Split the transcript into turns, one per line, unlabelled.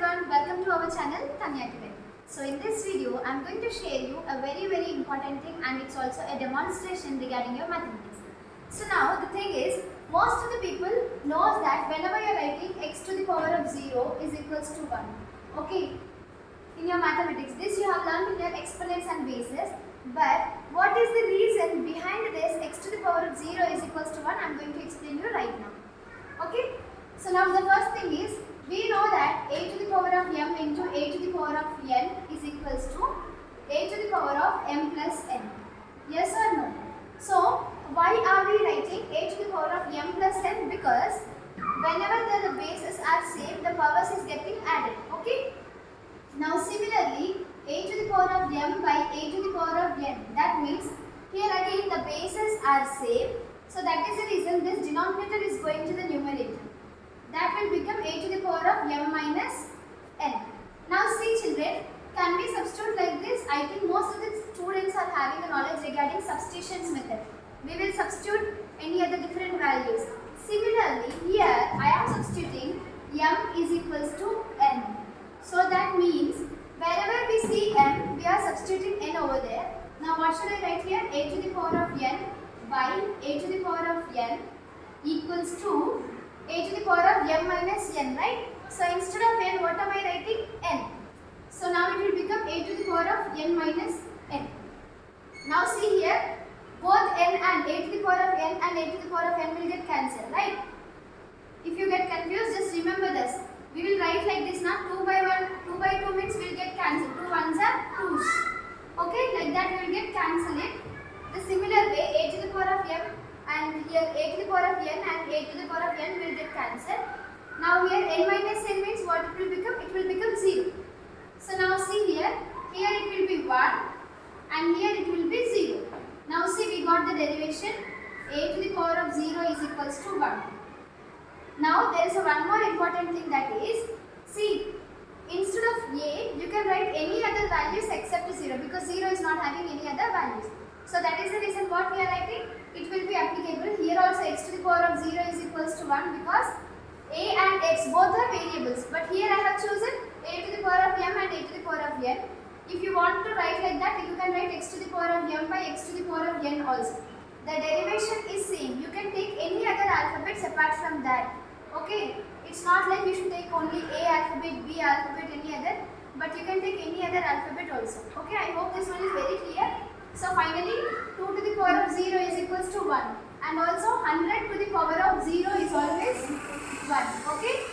everyone, welcome to our channel Tanya Academy. So in this video, I am going to share you a very important thing, and it's also a demonstration regarding your mathematics. So now the thing is, most of the people knows that whenever you are writing x to the power of 0 is equals to 1. Okay, in your mathematics, this you have learned in your exponents and bases. But what is the reason behind this x to the power of 0 is equals to 1? I am going to explain you right now. Okay, so now the first thing is, we know that a to the power of m into a to the power of n is equals to a to the power of m plus n. Yes or no? So why are we writing a to the power of m plus n? Because whenever the bases are same, the powers is getting added. Okay. Now similarly, a to the power of m by a to the power of n. That means here again the bases are same. So that is the reason this denominator is going to the numerator. That will become a to the power of m minus n. Now see children, can we substitute like this? I think most of the students are having a knowledge regarding substitutions method. We will substitute any other different values. Similarly, here I am substituting m is equals to n. So that means wherever we see m, we are substituting n over there. Now what should I write here? A to the power of n by a to the power of n equals to a to the power of m minus n, right? So instead of n, what am I writing? N. So now it will become a to the power of n minus n. Now see here, both n and a to the power of n and a to the power of n will get cancelled, right? If you get confused, just remember this. We will write like this now, 2 by 1, 2 by 2 means will get cancelled. 2 ones are 2's. Okay, like that we will get cancelled it. The similar way, a to the power of m and here a to the power of n and a to the power of n will get cancelled. Now here n minus n means what it will become? It will become 0. So now see here it will be 1 and here it will be 0. Now see, we got the derivation, a to the power of 0 is equals to 1. Now there is one more important thing, that is, see, instead of a you can write any other values except 0, because 0 is not having any other values. So that is the reason what we are writing. It will be applicable here also. X to the power of 0 is equals to 1 because a and x both are variables. But here I have chosen a to the power of m and a to the power of n. If you want to write like that, you can write x to the power of m by x to the power of n also. The derivation is same. You can take any other alphabets apart from that. Okay, it's not like you should take only A alphabet, B alphabet, any other, but you can take any other alphabet also. Okay, I hope this one is very clear. So finally, 2 to the power of 0 is equals to 1, and also 100 to the power of 0 is always 1. Okay.